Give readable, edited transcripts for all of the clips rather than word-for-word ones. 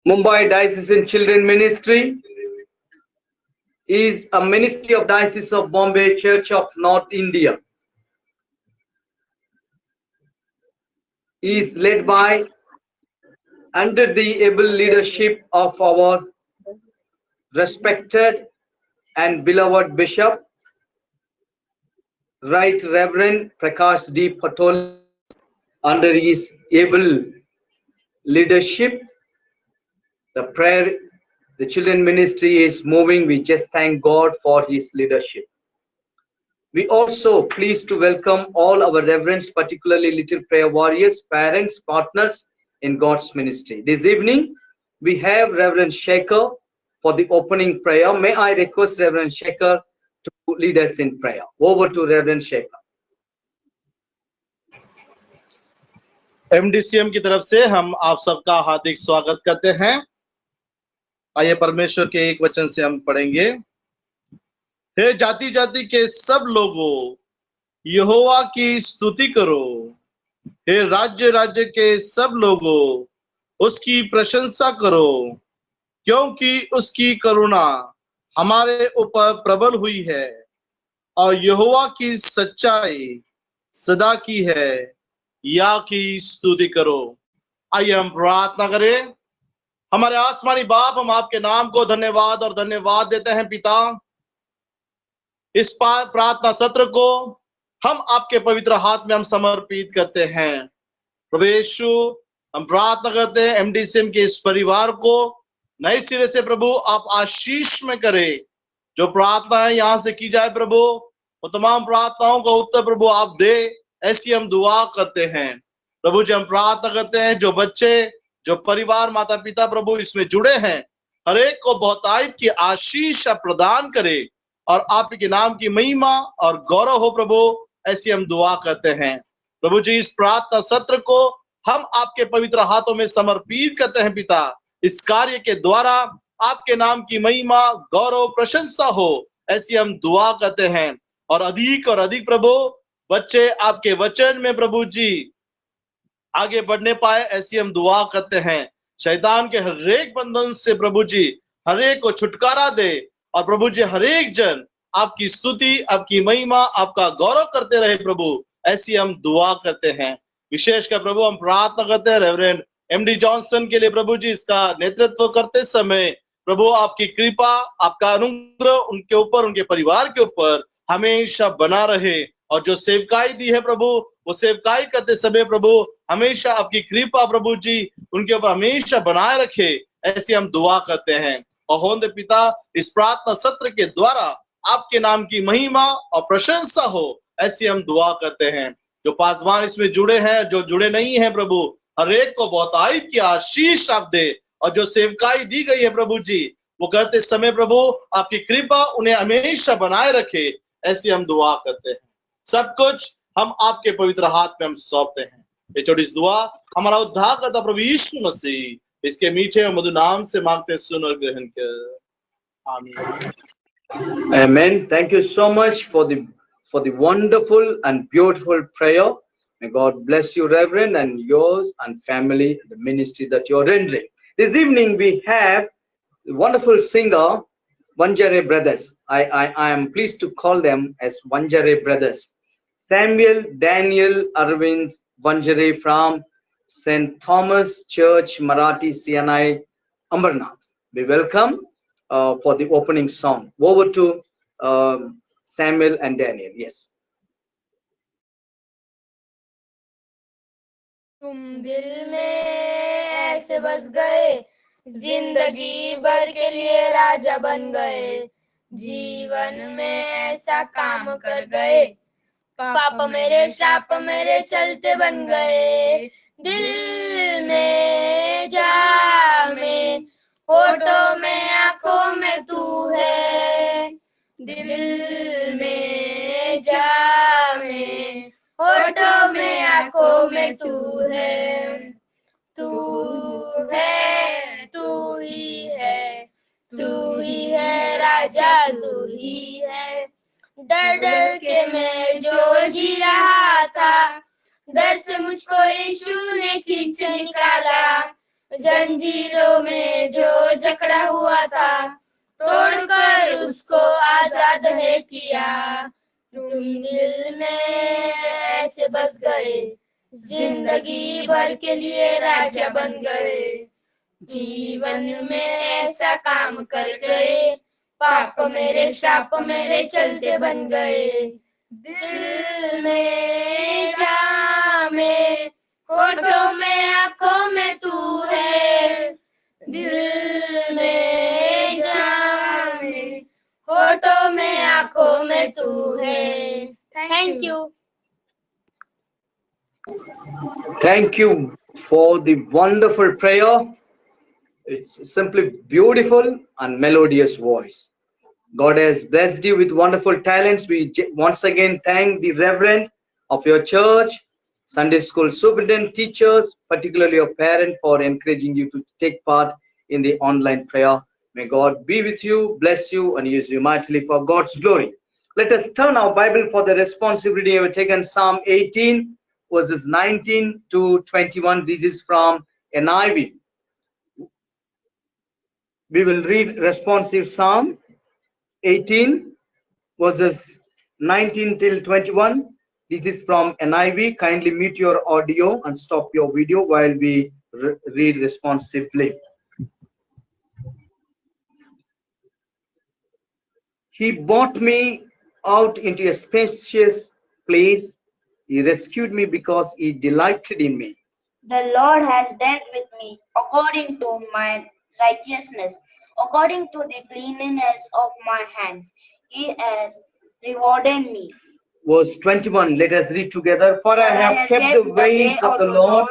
Mumbai Diocesan Children Ministry is a ministry of Diocese of Bombay Church of North India. Is led by under the able leadership of our respected and beloved Bishop, Right Reverend Prakash D. Patole. Under his able leadership, the children ministry is moving. We just thank God for his leadership. We also pleased to welcome all our reverends, particularly Little Prayer Warriors, parents, partners in God's ministry. This evening, we have Reverend Shekhar for the opening prayer. May I request Reverend Shekhar to lead us in prayer. Over to Reverend Shekhar. एमडीसीएम की तरफ से हम आप सबका हार्दिक स्वागत करते हैं। आइए परमेश्वर के एक वचन से हम पढ़ेंगे। हे जाति जाति के सब लोगों, यहोवा की स्तुति करो। हे राज्य राज्य के सब लोगों, उसकी प्रशंसा करो, क्योंकि उसकी करुणा हमारे ऊपर प्रबल हुई है और यहोवा की सच्चाई सदा की है। या की स्तुति करो। आइए हम प्रार्थना करें। हमारे आसमानी बाप, हम आपके नाम को धन्यवाद और धन्यवाद देते हैं पिता। इस प्रार्थना सत्र को हम आपके पवित्र हाथ में हम समर्पित करते हैं। प्रभु यीशु, हम प्रार्थना करते हैं एमडीसीएम के इस परिवार को नए सिरे से प्रभु आप आशीष में करें। जो प्रार्थनाएं यहाँ से की जाए प्रभु, वो तमाम प्रार्थनाओं का उत्तर प्रभु आप दे, ऐसी हम दुआ करते हैं। प्रभु जी, हम प्रार्थना करते हैं जो बच्चे, जो परिवार, माता पिता प्रभु इसमें जुड़े हैं, हर एक को बहुतायत की आशीष प्रदान करे और आपके नाम की महिमा और गौरव हो प्रभु, ऐसी हम दुआ करते हैं। प्रभु जी, इस प्रार्थना सत्र को हम आपके पवित्र हाथों में समर्पित करते हैं पिता। इस कार्य के द्वारा आपके नाम की महिमा, गौरव, प्रशंसा हो, ऐसी हम दुआ करते हैं। और अधिक प्रभु बच्चे आपके वचन में प्रभु जी आगे बढ़ने पाए, ऐसी हम दुआ करते हैं। शैतान के हर एक बंधन से प्रभु जी हर एक को छुटकारा दे और प्रभु जी हर एक जन आपकी स्तुति, आपकी महिमा, आपका गौरव करते रहे प्रभु, ऐसी हम दुआ करते हैं। विशेषकर प्रभु हम प्रार्थना करते हैं रेवरेंड एमडी जॉनसन के लिए प्रभु जी, इसका नेतृत्व करते समय प्रभु आपकी कृपा, आपका अनुग्रह उनके ऊपर, उनके परिवार के ऊपर हमेशा बना रहे। और जो सेवकाई दी है प्रभु, वो सेवकाई करते समय प्रभु हमेशा आपकी कृपा प्रभु जी उनके ऊपर हमेशा बनाए रखे, ऐसी हम दुआ करते हैं। और होंदे पिता, इस प्रार्थना सत्र के द्वारा आपके नाम की महिमा और प्रशंसा हो, ऐसी हम दुआ करते हैं। जो पासवान इसमें जुड़े हैं, जो जुड़े नहीं हैं प्रभु, हर एक को बहुतायत की आशीष आप दे। और जो सेवकाई दी गई है प्रभु जी, वो करते समय प्रभु आपकी कृपा उन्हें हमेशा बनाए रखे, ऐसी हम दुआ करते हैं। सब कुछ हम आपके पवित्र हाथ में हम सौंपते हैं। ये छोटी सी दुआ हमारा उद्धारकर्ता प्रभु यीशु मसीह इसके मीठे और मधुर नाम से मांगते, सुन और ग्रहण कर। आमीन। Amen. Thank you so much for the wonderful and beautiful prayer. May God bless you, Reverend, and yours and family, the ministry that you're rendering. This evening we have the wonderful singer, Vanjare Brothers. I am pleased to call them as Vanjare Brothers. Samuel Daniel Arvind Vanjare from St. Thomas Church, Marathi, CNI, Ambernath. We welcome for the opening song. Over to Samuel and Daniel. Yes. तुम दिल में ऐसे बस गए, जिंदगी भर के लिए राजा बन गए, जीवन में ऐसा काम कर गए, पाप मेरे श्राप मेरे चलते बन गए। दिल में जा में, होठों में आंखों में तू है, दिल में जा में, होठों में आंखों में तू है, तू है, तू ही है, तू ही है राजा, तू ही है। डर डर के मैं जो जी रहा था, डर से मुझको यीशु ने खींच निकाला, जंजीरों में जो जकड़ा हुआ था, तोड़कर उसको आजाद है किया। तुम दिल में ऐसे बस गए, जिंदगी भर के लिए राजा बन गए। जीवन में ऐसा काम कर गए, पाप मेरे श्राप मेरे चलते बन गए। दिल में जा में, होठों में आंखों में तू है। दिल में जा में, होठों में आंखों में तू है। Thank you. Thank you for the wonderful prayer. It's simply beautiful and melodious voice. God has blessed you with wonderful talents. We once again thank the Reverend of your church, Sunday school superintendent, teachers, particularly your parent, for encouraging you to take part in the online prayer. May God be with you, bless you, and use you mightily for God's glory. Let us turn our Bible for the responsive reading. We have taken Psalm 18, verses 19 to 21. This is from NIV. We will read responsive Psalm 18 verses 19 till 21. This is from NIV. Kindly mute your audio and stop your video while we read responsively. He brought me out into a spacious place. He rescued me because he delighted in me. The Lord has dealt with me according to my righteousness, according to the cleanliness of my hands. He has rewarded me. Verse 21, let us read together. For I have kept the ways of the Lord.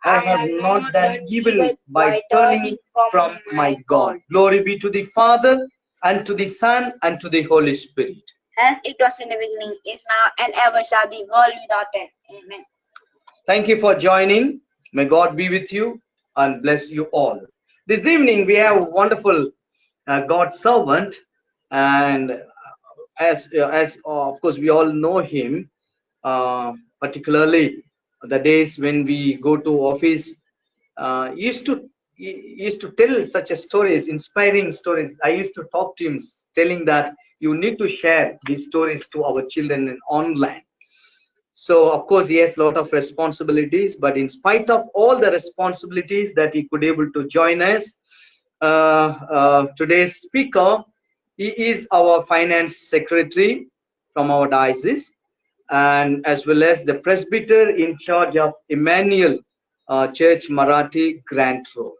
I have not done evil by turning from my God. Glory be to the Father, and to the Son, and to the Holy Spirit. As it was in the beginning, is now, and ever shall be, world without end. Amen. Thank you for joining. May God be with you and bless you all. This evening we have a wonderful God servant, and as of course we all know him, particularly the days when we go to office. He used to tell such a stories, inspiring stories. I used to talk to him, telling that you need to share these stories to our children in online. So of course he has a lot of responsibilities, but in spite of all the responsibilities that he could able to join us, today's speaker, he is our finance secretary from our diocese, and as well as the presbyter in charge of Emmanuel Church Marathi Grand Road.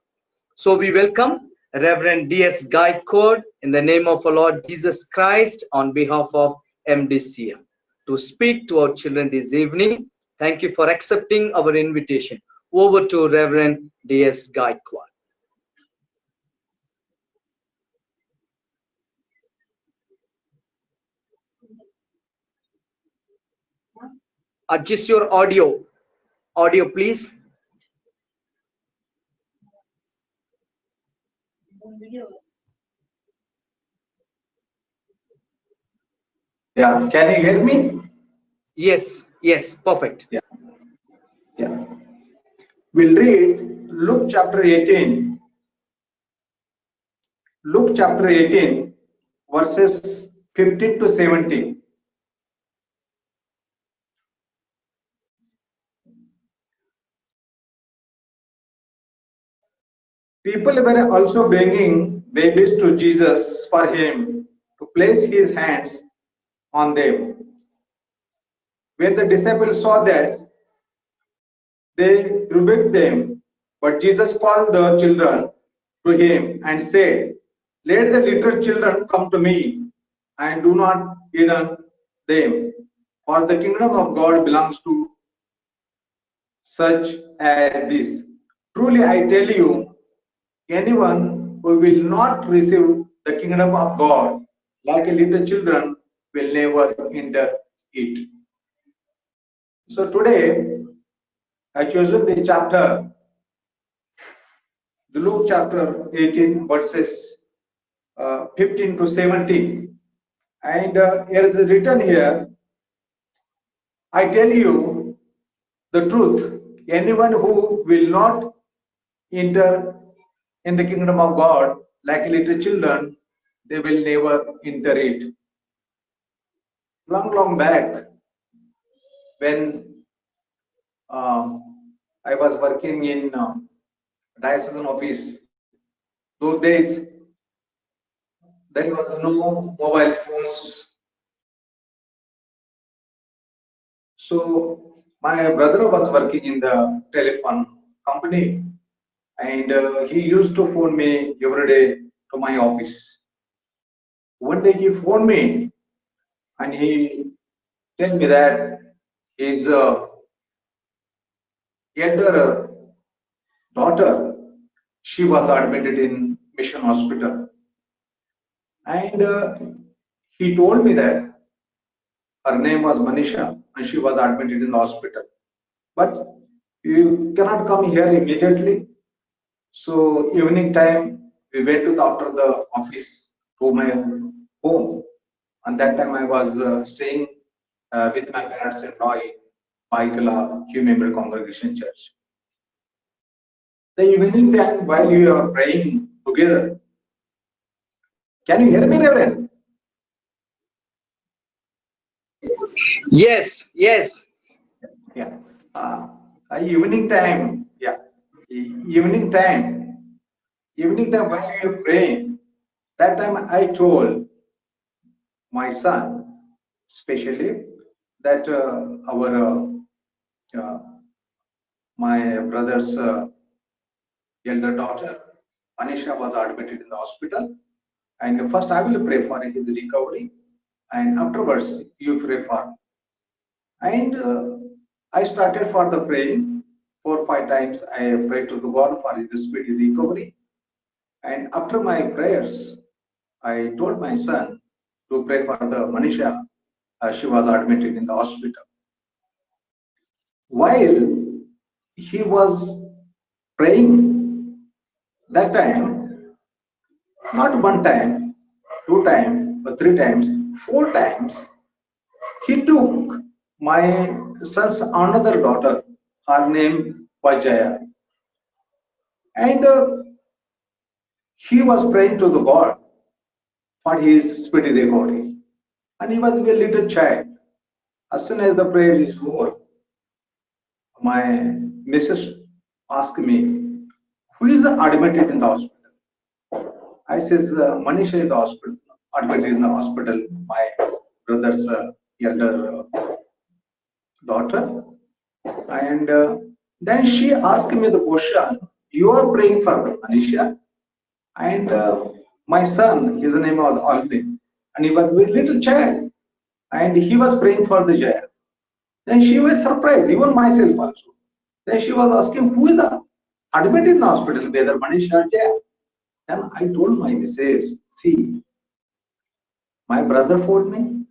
So we welcome Reverend D.S. Gaikwad in the name of our Lord Jesus Christ on behalf of MDCM to speak to our children this evening. Thank you for accepting our invitation. Over to Reverend D.S. Gaikwad. Adjust your audio. Audio, please. Yeah, can you hear me? Yes, perfect. Yeah. Yeah. We'll read Luke chapter 18. Luke chapter 18, verses 15 to 17. People were also bringing babies to Jesus for him to place his hands on them. When the disciples saw that, they rebuked them. But Jesus called the children to him and said, let the little children come to me, and do not hinder them, for the kingdom of God belongs to such as this. Truly I tell you, anyone who will not receive the kingdom of God like a little children will never enter it. So today I chosen the chapter, the Luke chapter 18, verses 15 to 17. And here is written here, I tell you the truth, anyone who will not enter in the kingdom of God like little children, they will never enter it. Long back, when I was working in diocesan office, those days there was no mobile phones. So my brother was working in the telephone company, and he used to phone me every day to my office. One day he phoned me and he told me that his elder daughter, she was admitted in Mission Hospital, and he told me that her name was Manisha and she was admitted in the hospital. But you cannot come here immediately. So evening time, we went to after the office to my home. And that time I was staying with my parents in Roy, Paikala, Q Member Congregation Church. The evening time while you are praying together, can you hear me, Reverend? Yes, yes. Yeah. Evening time, yeah. Evening time, while you are praying, that time I told my son, especially that our uh, my brother's elder daughter, Anisha, was admitted in the hospital. And first, I will pray for his recovery, and afterwards, you pray for. And I started for the praying 4 or 5 times. I prayed to the God for his speedy recovery. And after my prayers, I told my son to pray for the Manisha. She was admitted in the hospital. While he was praying that time, not one time, 2 times, but 3 times, 4 times, he took my son's another daughter, her name was Jaya, and he was praying to the God for his speedy recovery. And he was a little child. As soon as the prayer is over, my missus asked me, who is admitted in the hospital? I says, Manisha is the hospital, admitted in the hospital, my brother's elder daughter. And then she asked me the question, you are praying for Manisha? And my son, his name was Alvin, and he was a little child, and he was praying for the Jaya. Then she was surprised, even myself also. Then she was asking, who is admitted in the hospital, whether Manisha or Jaya? Then I told my missus, see, my brother phoned me,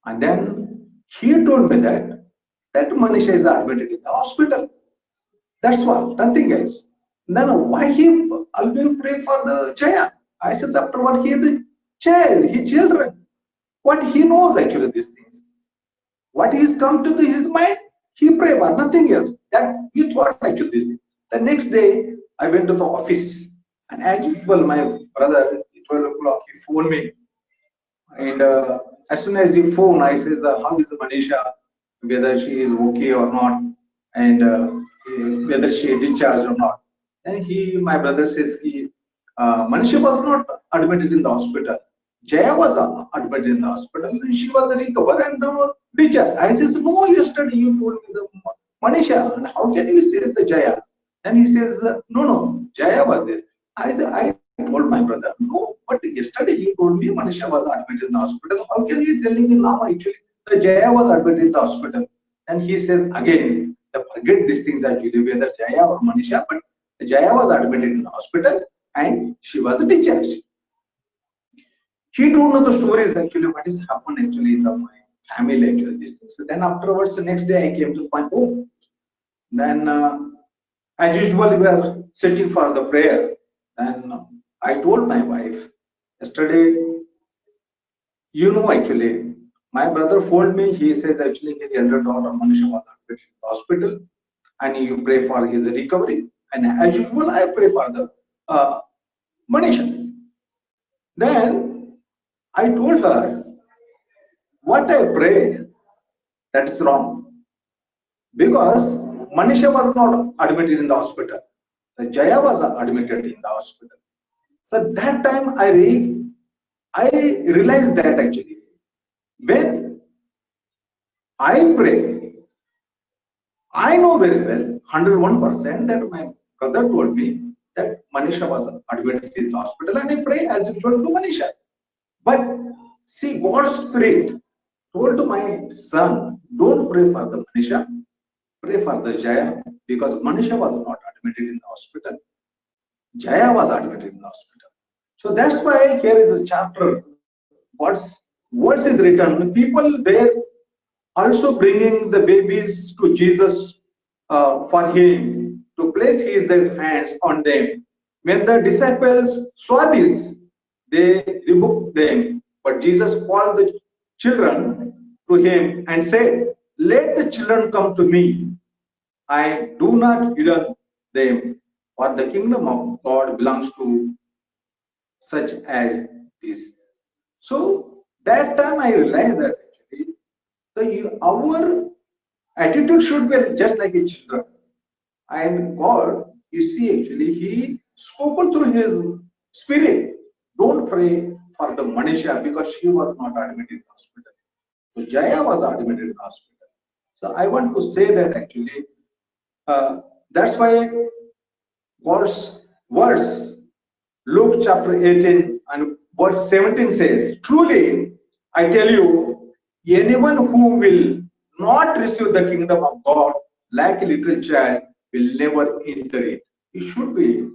and then he told me that Manisha is admitted in the hospital. That's what, nothing else. Then why he always pray for the Jaya? I said, after what he is the child, he children. What he knows actually these things. What is come to his mind, he pray for nothing else. That he thought actually this thing. The next day, I went to the office, and as usual, my brother, 12 o'clock, he phoned me, and as soon as he phone, I says, how is Manisha, whether she is okay or not, and whether she discharged or not. Then my brother says, Manisha was not admitted in the hospital. Jaya was admitted in the hospital, and she was recovered and discharged. I says, no, yesterday you told me the Manisha, and how can you say the Jaya? Then he says, no, Jaya was this. I told my brother, no, but yesterday you told me Manisha was admitted in the hospital. How can you telling me now actually the Jaya was admitted in the hospital? And he says again, forget these things actually, whether Jaya or Manisha, but Jaya was admitted in the hospital and she was discharged. She don't know the stories actually, what is happened actually in my family actually, these things. So then afterwards, the next day I came to my home. Then as usual, we are sitting for the prayer. And I told my wife, yesterday, actually, my brother phoned me. He says actually his elder daughter Manisha was admitted in the hospital, and you pray for his recovery. And as usual, I pray for the Manisha. Then I told her, what I prayed, that is wrong. Because Manisha was not admitted in the hospital. The Jaya was admitted in the hospital. So that time I realized that actually when I pray, I know very well 101% that my brother told me that Manisha was admitted in the hospital, and I pray as usual to Manisha. But see, God's Spirit told to my son, don't pray for the Manisha, pray for the Jaya, because Manisha was not admitted in the hospital. Jaya was admitted in the hospital. So that's why here is a chapter. What's is written. People there also bringing the babies to Jesus for him to place their hands on them. When the disciples saw this, they rebuked them. But Jesus called the children to him and said, let the children come to me. I do not hinder them, for the kingdom of God belongs to such as this. So that time I realized that actually our attitude should be just like a children. And God, you see, actually, He spoken through His Spirit. Don't pray for the Manisha because she was not admitted in hospital. So Jaya was admitted in hospital. So I want to say that actually, that's why God's words, Luke chapter 18 and verse 17 says, truly, I tell you, anyone who will not receive the kingdom of God like a little child will never enter it. It should be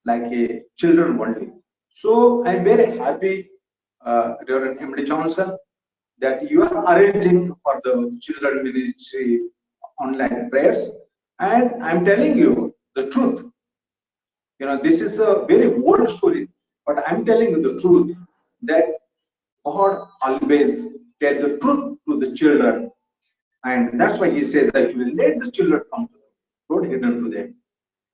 like a children only. So I'm very happy, Reverend M.D. Johnson, that you are arranging for the children ministry online prayers. And I'm telling you the truth. This is a very old story, but I'm telling you the truth that God always tell the truth to the children, and that's why He says actually let the children come to them, don't hidden to them.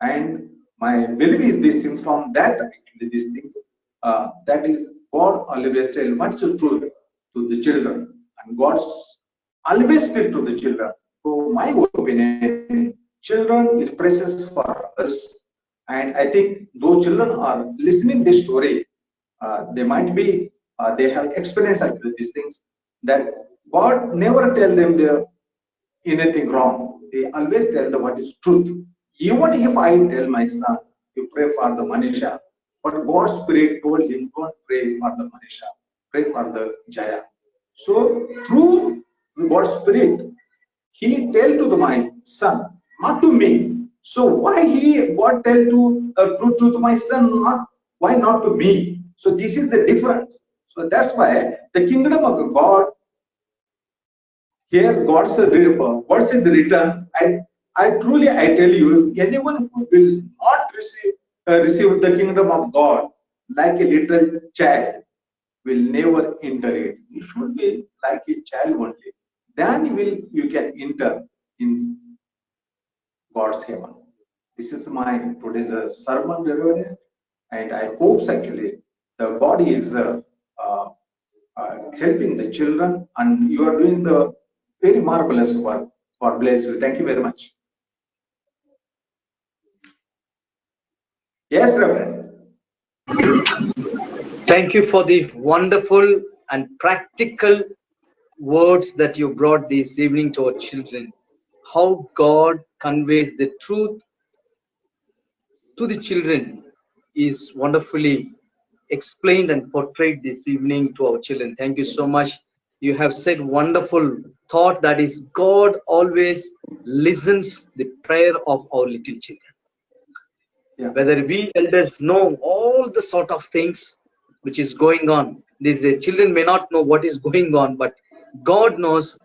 And my belief is these things from that actually these things that is God always tell what's the truth to the children, and God's always speak to the children. So my opinion, children is precious for us, and I think those children are listening this story. They might be they have experience actually these things that God never tell them anything wrong. They always tell them what is truth. Even if I tell my son, you pray for the Manisha, but God's Spirit told him, don't pray for the Manisha, pray for the Jaya. So through God's Spirit, He tell to my son, not to me. So why God tell to my son, not why not to me? So this is the difference. So that's why the kingdom of God, here God's words is written, I truly I tell you, anyone who will not receive the kingdom of God like a little child will never enter it. You should be like a child only. Then you can enter in God's heaven. This is my today's sermon, Reverend, and I hope actually the God is helping the children, and you are doing the very marvelous work. God bless you. Thank you very much. Yes, Reverend. Thank you for the wonderful and practical words that you brought this evening to our children. How God conveys the truth to the children is wonderfully explained and portrayed this evening to our children. Thank you so much. You have said wonderful thought, that is God always listens the prayer of our little children. Yeah. Whether we elders know all the sort of things which is going on, these children may not know what is going on, but God knows.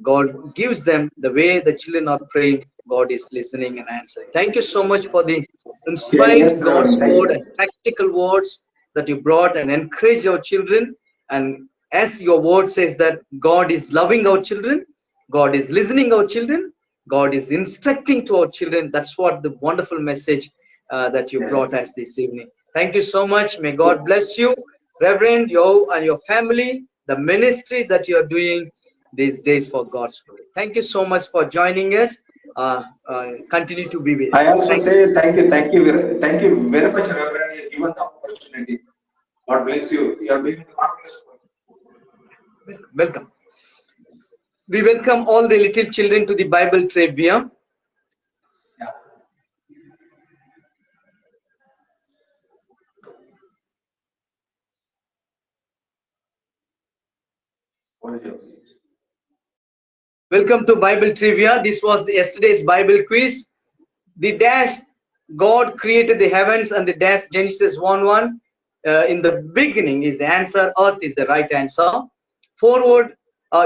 God gives them the way the children are praying. God is listening and answering. Thank you so much for the inspiring Yes, God's Reverend. Thank word you. and practical words that you brought and encourage our children. And as your word says that God is loving our children, God is listening our children, God is instructing to our children. That's what the wonderful message that you brought us this evening. Thank you so much. May God bless you, Reverend, you and your family, the ministry that you are doing these days for God's glory. Thank you so much for joining us. Continue to be with I us. also Thank you. say thank you very much, Reverend. You given the opportunity. God bless you. You are doing marvelous work. Welcome. We welcome all the little children to the Bible trivia. Yeah. What is your Welcome to Bible trivia. This was yesterday's Bible quiz. The dash, God created the heavens and the dash, Genesis 1:1. In the beginning is the answer. Earth is the right answer. Forward,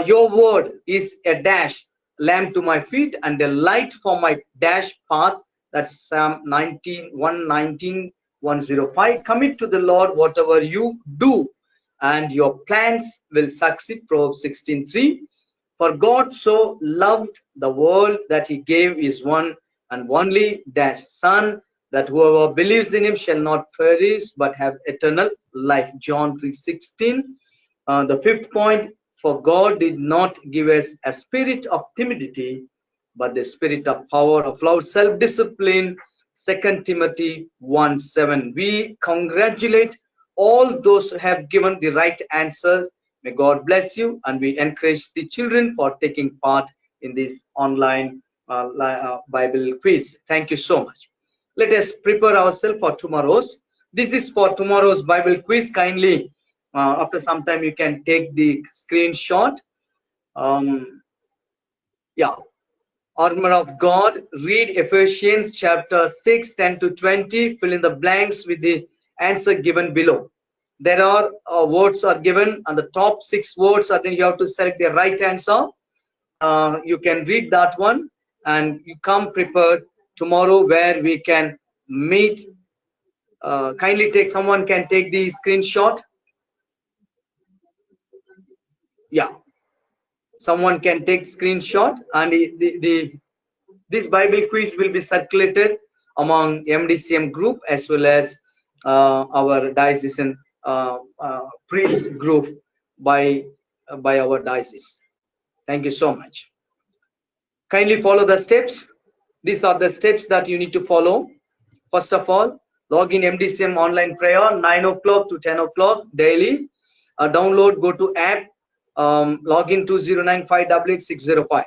your word is a dash, lamp to my feet and a light for my dash path. That's Psalm 119:105. Commit to the Lord whatever you do, and your plans will succeed. Proverbs 16:3. For God so loved the world that he gave his one and only dash son, that whoever believes in him shall not perish but have eternal life. John 3:16. The fifth point, for God did not give us a spirit of timidity, but the spirit of power, of love, self-discipline. 2 Timothy 1:7. We congratulate all those who have given the right answers. May God bless you, and we encourage the children for taking part in this online Bible quiz. Thank you so much. Let us prepare ourselves for tomorrow's. This is for tomorrow's Bible quiz. Kindly, after some time, you can take the screenshot. Yeah. Armor of God. Read Ephesians chapter 6, 10 to 20. Fill in the blanks with the answer given below. There are words are given, and the top 6 words are then you have to select the right answer. You can read that one, and you come prepared tomorrow where we can meet. Kindly take, someone can take the screenshot. Yeah, someone can take screenshot, and this Bible quiz will be circulated among MDCM group as well as our diocesan priest group by our diocese. Thank you so much. Kindly follow the steps. These are the steps that you need to follow. First of all, log in MDCM online prayer 9 o'clock to 10 o'clock daily. Download, go to app, log in 2095888605.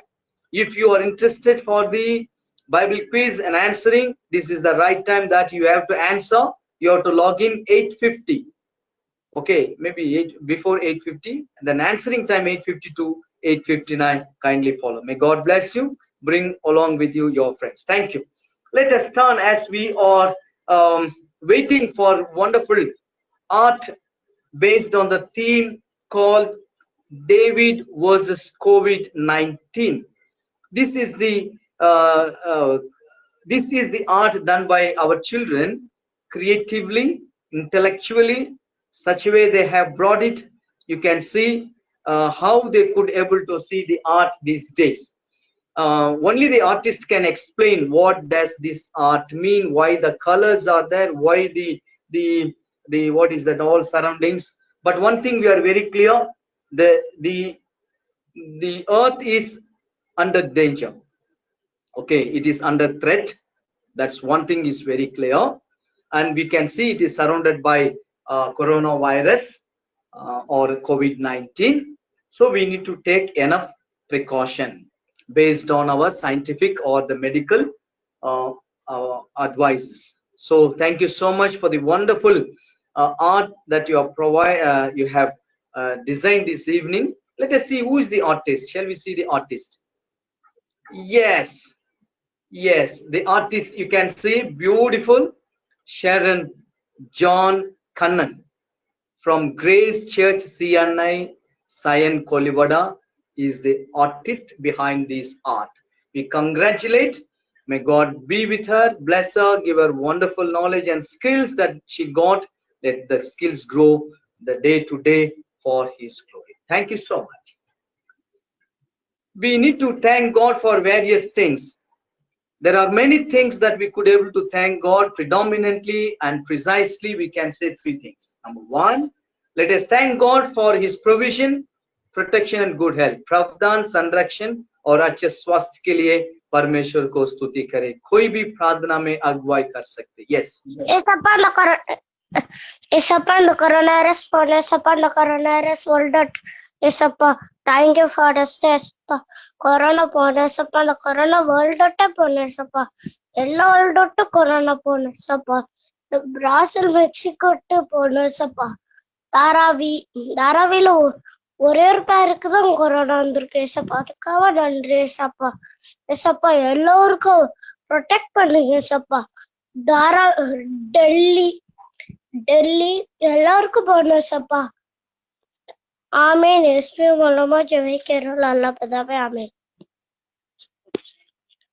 If you are interested for the Bible quiz and answering, this is the right time that you have to answer. You have to log in 8:50. Okay, maybe before 8:50, and then answering time 8:50 to 8:59. Kindly follow. May God bless you. Bring along with you your friends. Thank you. Let us turn, as we are waiting for wonderful art based on the theme called David versus COVID-19. This is the art done by our children creatively, intellectually, such a way they have brought it. You can see how they could able to see the art these days. Only the artist can explain what does this art mean, why the colors are there, why the what is that all surroundings. But one thing we are very clear, the earth is under danger. Okay, it is under threat. That's one thing is very clear, and we can see it is surrounded by coronavirus or COVID-19. So we need to take enough precaution based on our scientific or the medical advices. So thank you so much for the wonderful art that you have designed this evening. Let us see who is the artist. Shall we see the artist? Yes, yes, the artist, you can see, beautiful Sharon John Kannan from Grace Church CNI Sayan Kolivada is the artist behind this art. We congratulate. May God be with her, bless her, give her wonderful knowledge and skills that she got. Let the skills grow the day to day for his glory. Thank you so much. We need to thank God for various things. There are many things that we could able to thank God. Predominantly and precisely we can say three things. Number one, let us thank God for his provision, protection and good health. प्रावधान, संरक्षण और अच्छे स्वास्थ्य के लिए परमेश्वर को स्तुति करें. कोई भी प्रार्थना में अगुवाई कर सकते. Yes. Isapa the coronavirus for Isapa the coronavirus world. Isapa, thank you for the stay. Corona pone Isapa the corona world pone Isapa. Yellow world to corona pone Isapa. The Brazil Mexico to pone Isapa. தாராவில ஒரே ஒரு பேருக்கு தான் corona வந்திருக்கு ஏசப்பா, அதுக்காக நன்றி ஏசப்பா. ஏசப்பா எல்லோருக்கும் ப்ரொடெக்ட் பண்ணுங்க ஏசப்பா. டெல்லி டெல்லி எல்லாருக்கும் போகணும் ஏசப்பா. ஆமேன். இயேசுவின் மூலமா ஜெபிக்கிறோம் நல்ல பிதாவே. ஆமேன்.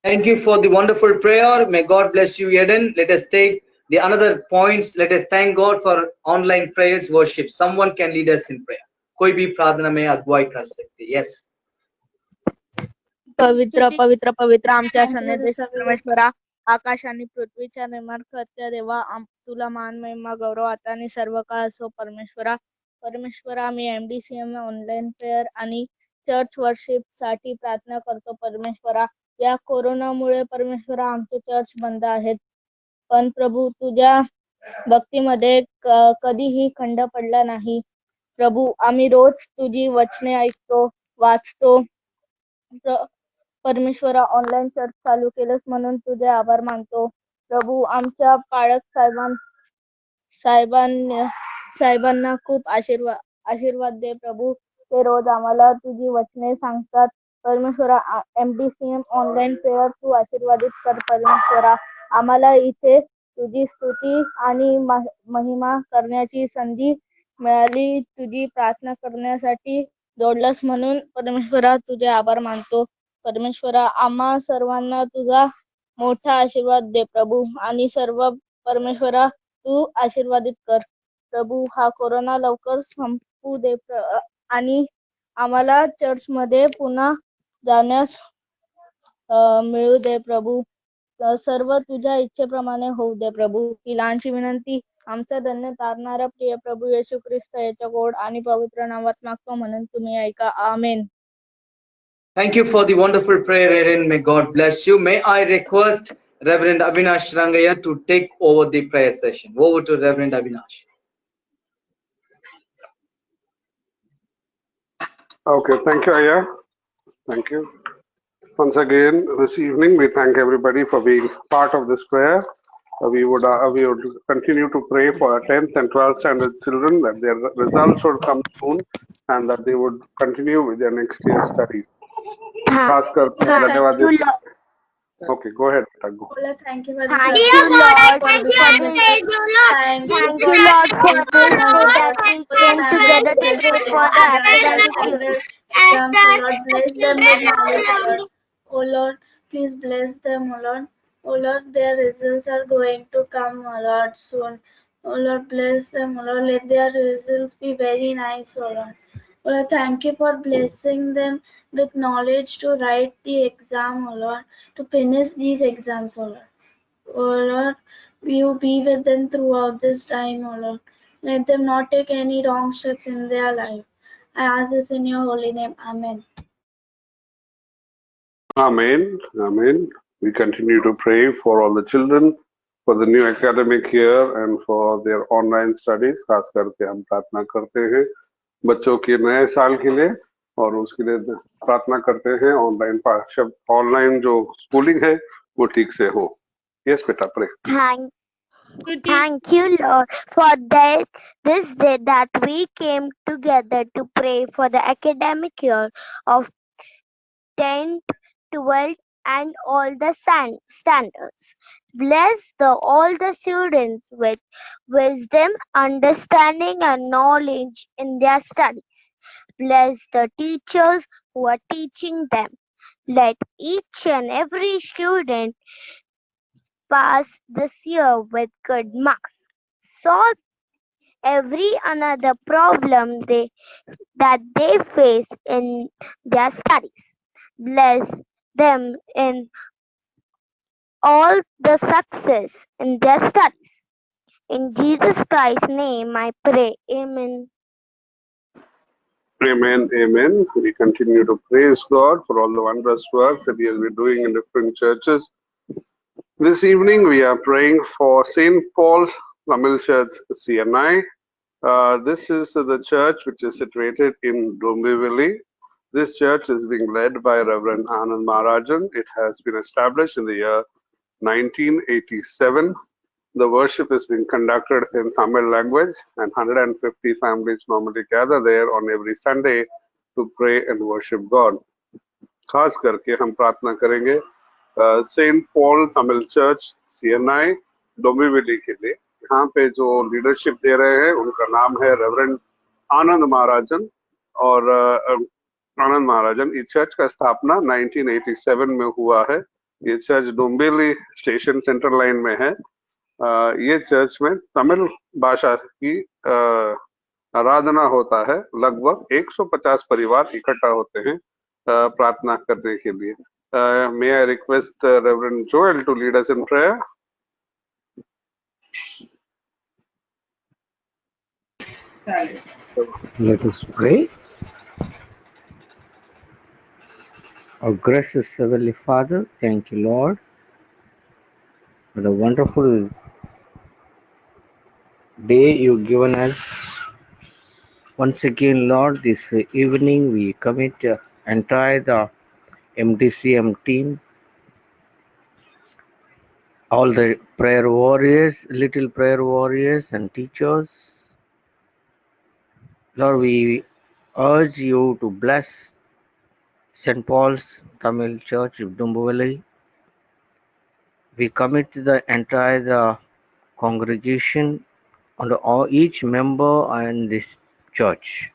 Thank you for the wonderful prayer. May God bless you, Eden. Let us take the another points. Let us thank God for online prayers, worship. Someone can lead us in prayer. कोई भी प्रार्थना में अगुवाई कर सकते. Yes. पवित्र पवित्र पवित्र आमच्या सन्निधीच्या परमेश्वरा, आकाश आणि पृथ्वीच्या निर्माणकर्त्या देवा, तुला मान महिमा गौरव आता आणि सर्व काळ असो परमेश्वरा. परमेश्वरा, मी MDCM ऑनलाईन प्रेयर आणि चर्च वर्शिप साठी प्रार्थना करतो परमेश्वरा. या कोरोनामुळे परमेश्वरा आमचे चर्च बंद आहेत, पण प्रभू तुझ्या भक्तीमध्ये कधीही खंड पडला नाही. प्रभू, आम्ही रोज तुझी वचने ऐकतो, वाचतो. परमेश्वरा, ऑनलाईन चर्च चालू केलंस म्हणून तुझे आभार मानतो. प्रभू, आमच्या पाळक साहेबांना खूप आशीर्वाद दे प्रभू. ते रोज आम्हाला तुझी वचने सांगतात. परमेश्वरा, MDCM ऑनलाईन प्रेयर तू आशीर्वादित कर परमेश्वरा. आम्हाला इथे तुझी स्तुती आणि महिमा करण्याची संधी मिळाली. तुझी प्रार्थना करण्यासाठी जोडलंस म्हणून परमेश्वरा तुझे आभार मानतो. परमेश्वरा, आम्हा सर्वांना तुझा मोठा आशीर्वाद दे प्रभू, आणि सर्व परमेश्वरा तू आशीर्वादित कर प्रभू. हा कोरोना लवकर संपू दे आणि आम्हाला चर्च मध्ये पुन्हा जाण्यास मिळू दे प्रभू. सर्व तुझ्या इच्छेप्रमाणे होऊ दे प्रभू. ही लहानशी विनंती आमचा धन्य तारणारा प्रिय प्रभू येशू ख्रिस्त याच्या गोड आणि पवित्र नावात मागतो, म्हणून तुम्ही ऐका. आमेन. Thank you for the wonderful prayer, Aaron. May God bless you. May I request Reverend Avinash Rangaya to take over the prayer session. Over to Reverend Avinash. Okay, thank you, Aya. Thank you. Once again, this evening, we thank everybody for being part of this prayer. We would continue to pray for 10th and 12th standard children that their results should come soon and that they would continue with their next year's studies. Okay, go ahead. Go. Thank you, Lord, for this. Thank you, Lord, for this day that we came together to pray for the academic year. Lord, bless them with knowledge, Lord. Oh Lord, please bless them, oh Lord. Oh Lord, their results are going to come, oh Lord, soon. Oh Lord, bless them, oh Lord. Let their results be very nice, oh Lord. Oh Lord, thank you for blessing them with knowledge to write the exam, oh Lord, to finish these exams, oh Lord. Oh Lord, you be with them throughout this time, oh Lord. Let them not take any wrong steps in their life. I ask this in your holy name. Amen. Amen. Amen. We continue to pray for all the children for the new academic year and for their online studies. खास करके हम प्रार्थना करते हैं बच्चों के नए साल के लिए और उसके लिए प्रार्थना करते हैं ऑनलाइन जो स्कूलिंग है वो ठीक से हो. Yes, बेटा, pray. Thank you, Lord, for this day that we came together to pray for the academic year of 10th, 12th, and all the standards. Bless all the students with wisdom, understanding, and knowledge in their studies. Bless the teachers who are teaching them. Let each and every student pass this year with good marks. Solve every another problem that they face in their studies. Bless them in all the success in their studies. In Jesus Christ's name I pray. Amen. Amen, amen. We continue to praise God for all the wondrous works that He has been doing in different churches. This evening we are praying for St. Paul's Tamil Church, CNI. This is the church which is situated in Dombivli. This church is being led by Reverend Anand Maharajan. It has been established in the year 1987. The worship is being conducted in Tamil language, and 150 families normally gather there on every Sunday to pray and worship God. खास करके हम प्रार्थना करेंगे Saint Paul Tamil church CNI Dombivli के लिए। यहाँ पे जो लीडरशिप दे रहे हैं उनका नाम है रेवरेंड आनंद महाराजन। और आनंद महाराजन, इस चर्च का स्थापना 1987 में हुआ है। ये church Dombivli station central line में है। ये चर्च में तमिल भाषा की आराधना होता है। लगभग 150 परिवार इकट्ठा होते हैं प्रार्थना करने के लिए। May I request Reverend Joel to lead us in prayer? Let us pray. Our gracious Heavenly Father, thank you, Lord, for the wonderful day you've given us. Once again, Lord, this evening we commit entire the MDCM team, all the prayer warriors, little prayer warriors and teachers. Lord, we urge you to bless St. Paul's Tamil Church of Dombivli. We commit the entire congregation and each member and this church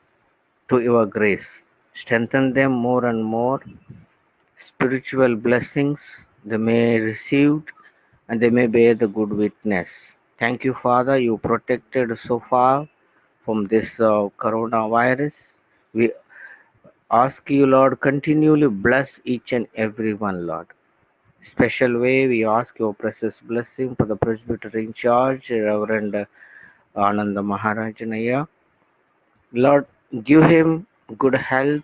to your grace. Strengthen them more and more. Spiritual blessings they may receive and they may bear the good witness. Thank you, Father, you protected so far from this coronavirus. We ask you, Lord, continually bless each and every one, Lord. Special way we ask your precious blessing for the presbyter in charge, Reverend Ananda Maharajanaya. Lord, give him good health,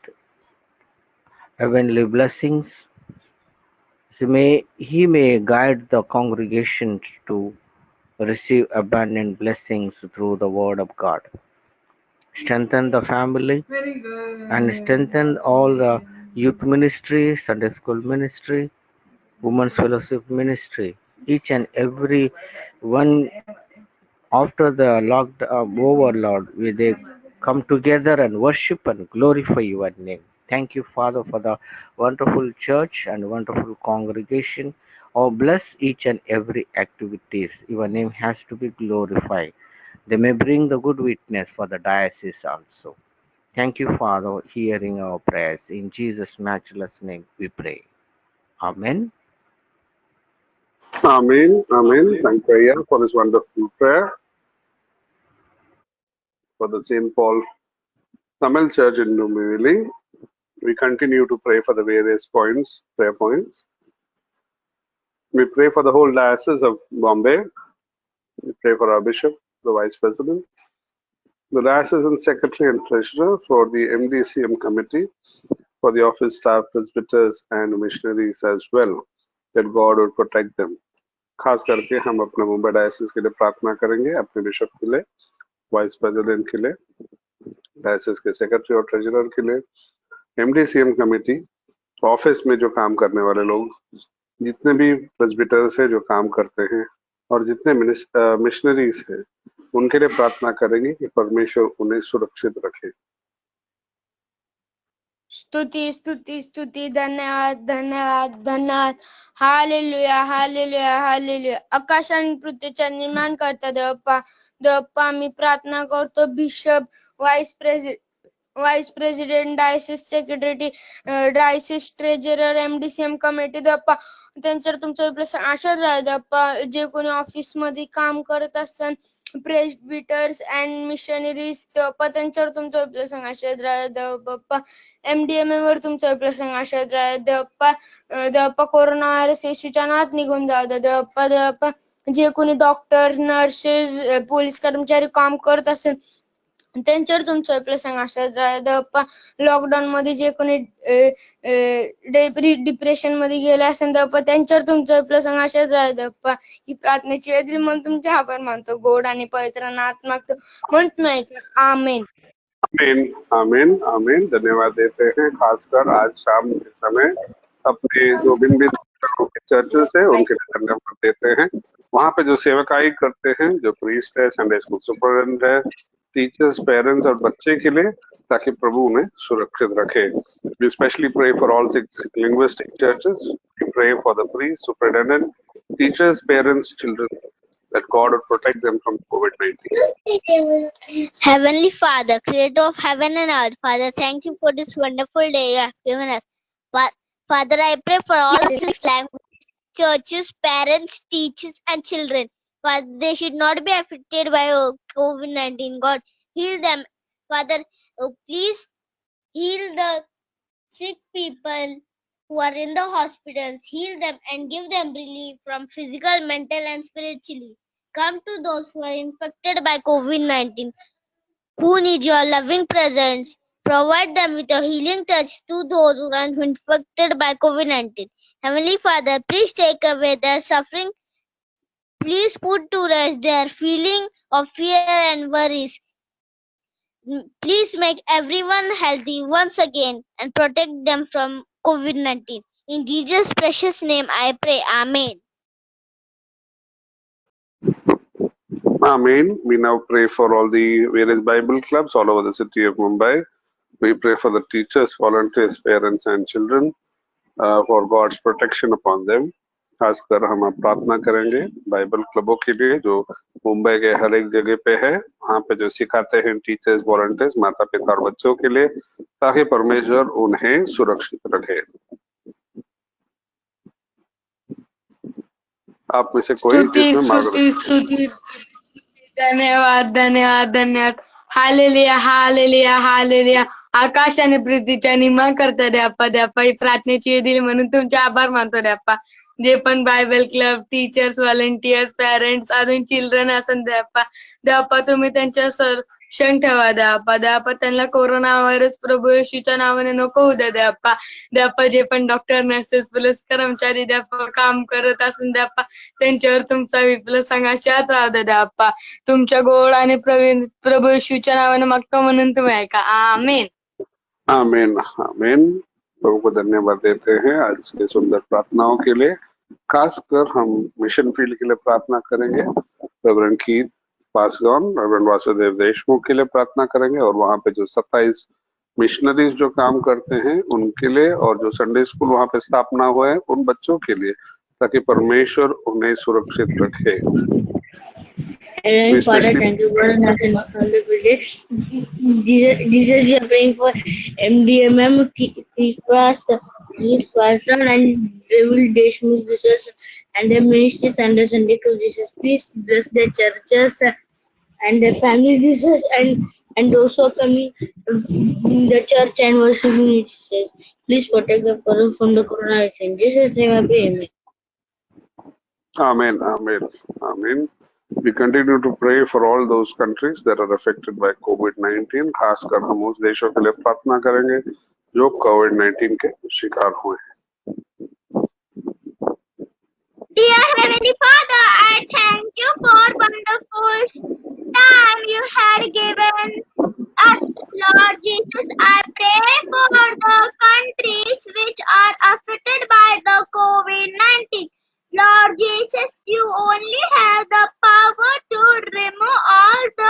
heavenly blessings. He may guide the congregation to receive abundant blessings through the word of God. Strengthen the family and strengthen all the youth ministry, Sunday school ministry, women's fellowship ministry. Each and every one after the lockdown over, Lord, will they come together and worship and glorify your name. Thank you, Father, for the wonderful church and wonderful congregation. Oh, bless each and every activities. Your name has to be glorified. They may bring the good witness for the diocese also. Thank you, Father, hearing our prayers. In Jesus' matchless name we pray. Amen. Amen, amen. Thank you, Ayya, for this wonderful prayer for the St. Paul Tamil Church in Dombivli. We continue to pray for the various prayer points. We pray for the whole diocese of Bombay. We pray for our bishop, the vice president, the diocesan secretary and treasurer, for the MDCM committee, for the office staff, presbyters and missionaries as well, that God would protect them. खास करके हम अपने Mumbai diocese के लिए प्रार्थना करेंगे, अपने bishop के लिए, वाइस प्रेसिडेंट के लिए, डायसिस के सेक्रेटरी और ट्रेजरर के लिए, एमडीसीएम कमेटी, ऑफिस में जो काम करने वाले लोग, जितने भी प्रेस्बिटर्स हैं जो काम करते हैं और जितने मिशनरीज हैं, उनके लिए प्रार्थना करेंगे कि परमेश्वर उन्हें सुरक्षित रखे। स्तुति स्तुति स्तुति, धन्यवाद धन्यवाद धन्यवाद, हालेलुया हालेलुया हालेलुया। आकाश आणि पृथ्वीचा निर्माण करता देवप्पा मी प्रार्थना करतो bishop, vice president, diocese secretary, diocese treasurer, MDCM committee देवप्पा, त्यांच्यावर तुमचा विश्वास आशाच राहू देवप्पा। जे कोणी ऑफिस मध्ये काम करत असतात presbyters and missionaries देवप्पा त्यांच्यावर तुमचा प्रसंग आशीर्वाद राहा देवप्पा MDMA वर तुमचा प्रसंग आशीर्वाद राहा देवप्पा कोरोना व्हायरस येशूच्या नावात निघून जाऊ द्या देवप्पा जे कोणी डॉक्टर नर्सेस पोलीस कर्मचारी काम करत असेल त्यांच्यावर तुमचा प्रसंग आशीर्वाद राहा देवप्पा लॉकडाऊन मध्ये जे कोणी डिप्रेशन मध्ये गेले असेल देवप्पा त्यांच्यावर तुमचा प्रसंग आशीर्वाद राहा देवप्पा ही प्रार्थनेची वेळ म्हणून तुमचे आभार मानतो गोड आणि पवित्र नाथ मागतो म्हणत नाही आमेन आमीन आमीन आमीन। धन्यवाद देते हैं खासकर आज शाम के समय अपने जो भिन्न चर्चेस है उनके लिए धन्यवाद देते हैं। वहाँ पे जो सेवकाई करते हैं, जो प्रीस्ट है, संडे स्कूल सुपरिटेंडेंट है, टीचर्स, पेरेंट्स और बच्चे के लिए, ताकि प्रभु उन्हें सुरक्षित रखे। We especially pray for all 6 linguistic churches. We pray for the priest, superintendent, teachers, parents, children, that God would protect them from COVID-19. Heavenly Father, creator of heaven and earth, Father, thank you for this wonderful day you have given us. Father, I pray for all the 6 language churches, parents, teachers, and children. Father, they should not be affected by COVID-19. God, heal them. Father, please heal the sick people who are in the hospitals. Heal them and give them relief from physical, mental, and spiritually. Come to those who are infected by COVID-19, who need your loving presence. Provide them with a healing touch to those who are infected by COVID-19. Heavenly Father, please take away their suffering. Please put to rest their feeling of fear and worries. Please make everyone healthy once again and protect them from COVID-19. In Jesus' precious name I pray. Amen. Amen. We now pray for all the various Bible clubs all over the city of Mumbai. We pray for the teachers, volunteers, parents and children for God's protection upon them. खासकर हम अब प्रार्थना करेंगे Bible क्लबों के लिए जो मुंबई के हर एक जगह पे है, वहाँ पे जो सिखाते हैं टीचर्स, वॉलंटियर्स, माता पिता और बच्चों के लिए, ताकि परमेश्वर उन्हें सुरक्षित रखे। आप में से कोई जिसमें मार्गदर्शन। धन्यवाद धन्यवाद धन्यवाद हालेलुया हालेलुया हालेलुया आकाश आणि पृथ्वीच्या निमा करता द्याप्पा ही प्रार्थनेची दिली म्हणून तुमचे आभार मानतो द्याप्पा जे पण Bible club teachers volunteers parents अजून चिल्ड्रन असन द्याप्पा तुम्ही त्यांच्या संरक्षण ठेवा द्याप्पा त्यांना कोरोना व्हायरस प्रभू येशूच्या नावाने नको होऊ द्याप्पा जे पण डॉक्टर नर्सेस पोलीस कर्मचारी द्याप्पा काम करत असून द्याप्पा त्यांच्यावर तुमचा विप्लव संघाशात राहू द्याप्पा तुमच्या गोड आणि प्रभू येशूच्या नावाने मागतो म्हणून तुम्ही ऐका आमेन आमीन आमीन। प्रभु को धन्यवाद देते हैं आज के सुंदर प्रार्थनाओं के लिए। खासकर हम मिशन फील्ड के लिए प्रार्थना करेंगे। रेवरेंड कीथ पासगॉन, रेवरेंड वासुदेव देशमुख के लिए प्रार्थना करेंगे और वहाँ पे जो 27 मिशनरीज जो काम करते हैं उनके लिए, और जो संडे स्कूल वहाँ पे स्थापना हुआ है उन बच्चों के लिए, ताकि परमेश्वर उन्हें सुरक्षित रखे। Father, thank you for Jesus, we are praying for MDMM, Peace Pastor, and Devil Deshmukh, Jesus, and the ministries under Sunday School, Jesus. Please bless the churches and their families, Jesus, and also coming in the church and worshiping Jesus. Please protect them from the coronavirus. In Jesus' name, I pray. Amen, amen, amen. We continue to pray for all those countries that are affected by COVID-19. खासकर हम उस देशों के लिए प्रार्थना करेंगे जो COVID-19 के शिकार हुए हैं। Dear Heavenly Father, I thank you for wonderful time you had given us. Lord Jesus, I pray for the countries which are affected by the COVID-19. Lord Jesus, you only have the power to remove all the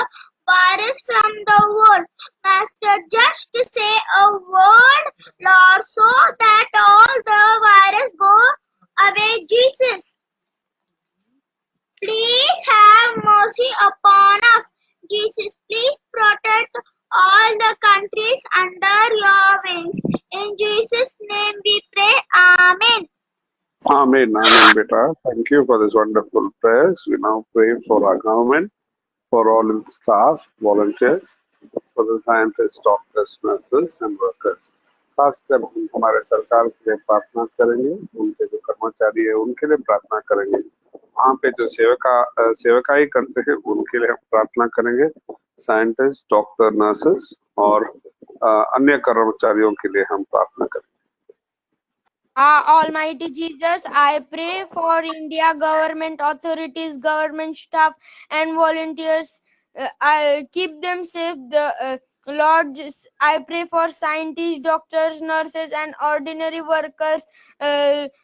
virus from the world. Master, just say a word, Lord, so that all the virus go away, Jesus. Please have mercy upon us. Jesus, please protect all the countries under your wings. In Jesus' name we pray. Amen. Amen, amen, beta. Thank you for this wonderful prayers. We now pray for our government. for all its staff, volunteers, for the scientists, doctors, nurses and workers. खासकर हम हमारे सरकार के लिए प्रार्थना करेंगे, उनके जो कर्मचारी है उनके लिए प्रार्थना करेंगे, वहाँ पे जो सेवकाई करते हैं उनके लिए हम प्रार्थना करेंगे, साइंटिस्ट, डॉक्टर, नर्सेस और अन्य कर्मचारियों के लिए हम प्रार्थना करेंगे। Almighty Jesus, I pray for India government authorities, government staff, and volunteers. I keep them safe. Lord, I pray for scientists, doctors, nurses, and ordinary workers.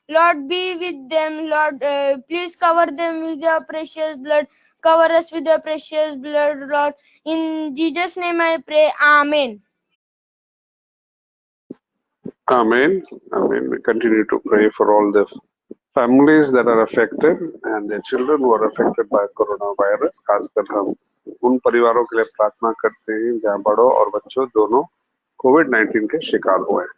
Lord, be with them. Lord, please cover them with your precious blood. Cover us with your precious blood, Lord. In Jesus' name I pray. Amen. Amen. Amen. We continue to pray for all the families that are affected and their children who are affected by coronavirus. खासकर हम उन परिवारों के लिए प्रार्थना करते हैं जहाँ बड़ों और बच्चों दोनों कोविड-19 के शिकार हुए हैं।